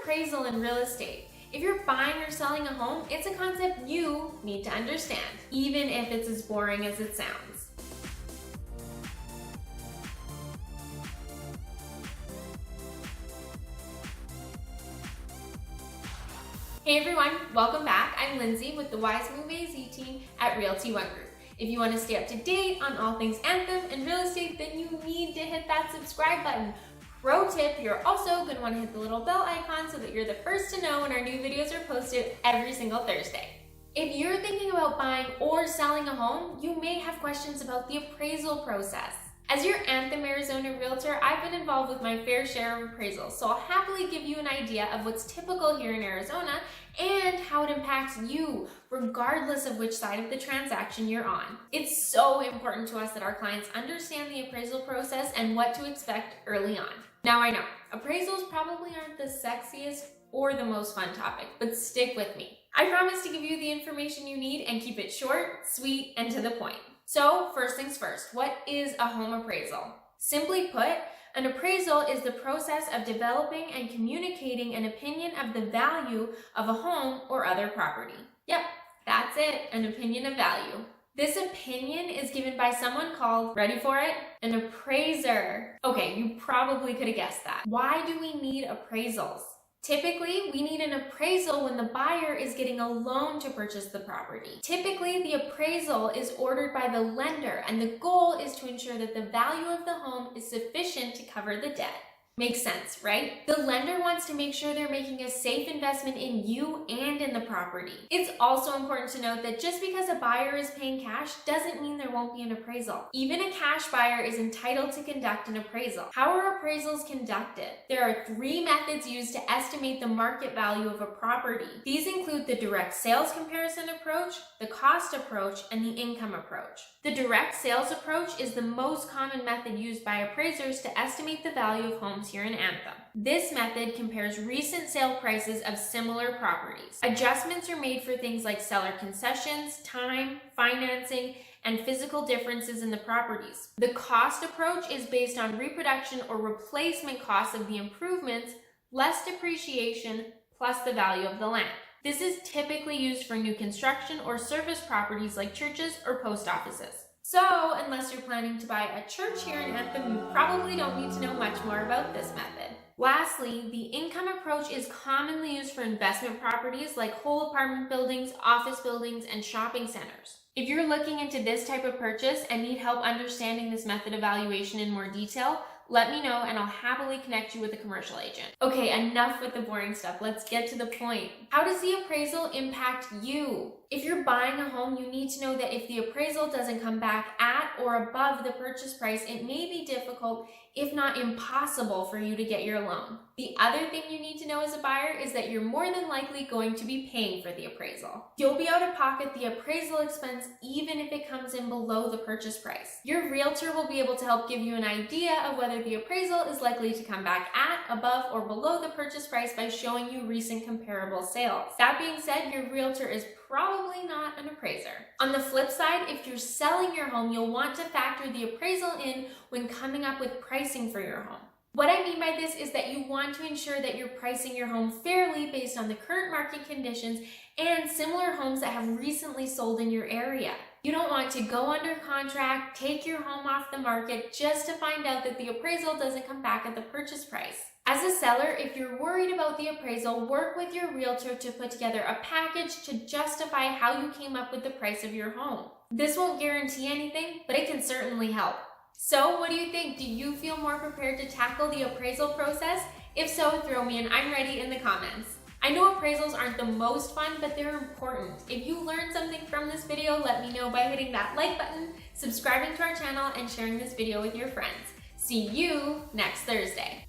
appraisal in real estate? If you're buying or selling a home, it's a concept you need to understand, even if it's as boring as it sounds. Hey everyone, welcome back. I'm Lindsay with the Wise Move AZ team at Realty One Group. If you want to stay up to date on all things Anthem and real estate, then you need to hit that subscribe button. Pro tip, you're also going to want to hit the little bell icon so that you're the first to know when our new videos are posted every single Thursday. If you're thinking about buying or selling a home, you may have questions about the appraisal process. As your Anthem, Arizona realtor, I've been involved with my fair share of appraisals, so I'll happily give you an idea of what's typical here in Arizona and how it impacts you, regardless of which side of the transaction you're on. It's so important to us that our clients understand the appraisal process and what to expect early on. Now I know, appraisals probably aren't the sexiest or the most fun topic, but stick with me. I promise to give you the information you need and keep it short, sweet, and to the point. So first things first, what is a home appraisal? Simply put, an appraisal is the process of developing and communicating an opinion of the value of a home or other property. Yep, that's it, an opinion of value. This opinion is given by someone called, ready for it, an appraiser. Okay, you probably could have guessed that. Why do we need appraisals? Typically, we need an appraisal when the buyer is getting a loan to purchase the property. Typically, the appraisal is ordered by the lender, and the goal is to ensure that the value of the home is sufficient to cover the debt. Makes sense, right? The lender wants to make sure they're making a safe investment in you and in the property. It's also important to note that just because a buyer is paying cash doesn't mean there won't be an appraisal. Even a cash buyer is entitled to conduct an appraisal. How are appraisals conducted? There are 3 methods used to estimate the market value of a property. These include the direct sales comparison approach, the cost approach, and the income approach. The direct sales approach is the most common method used by appraisers to estimate the value of homes here in Anthem. This method compares recent sale prices of similar properties. Adjustments are made for things like seller concessions, time, financing, and physical differences in the properties. The cost approach is based on reproduction or replacement costs of the improvements, less depreciation, plus the value of the land. This is typically used for new construction or service properties like churches or post offices. So, unless you're planning to buy a church here in Anthem, you probably don't need to know much more about this method. Lastly, the income approach is commonly used for investment properties like whole apartment buildings, office buildings, and shopping centers. If you're looking into this type of purchase and need help understanding this method of valuation in more detail, let me know and I'll happily connect you with a commercial agent. Okay, enough with the boring stuff. Let's get to the point. How does the appraisal impact you? If you're buying a home, you need to know that if the appraisal doesn't come back at or above the purchase price, it may be difficult, if not impossible, for you to get your loan. The other thing you need to know as a buyer is that you're more than likely going to be paying for the appraisal. You'll be out of pocket the appraisal expense even if it comes in below the purchase price. Your realtor will be able to help give you an idea of whether the appraisal is likely to come back at, above, or below the purchase price by showing you recent comparable sales. That being said, your realtor is probably not an appraiser. On the flip side, if you're selling your home, you'll want to factor the appraisal in when coming up with pricing for your home. What I mean by this is that you want to ensure that you're pricing your home fairly based on the current market conditions and similar homes that have recently sold in your area. You don't want to go under contract, take your home off the market just to find out that the appraisal doesn't come back at the purchase price. As a seller, if you're worried about the appraisal, work with your realtor to put together a package to justify how you came up with the price of your home. This won't guarantee anything, but it can certainly help. So what do you think? Do you feel more prepared to tackle the appraisal process? If so, throw me an I'm ready in the comments. I know appraisals aren't the most fun, but they're important. If you learned something from this video, let me know by hitting that like button, subscribing to our channel, and sharing this video with your friends. See you next Thursday.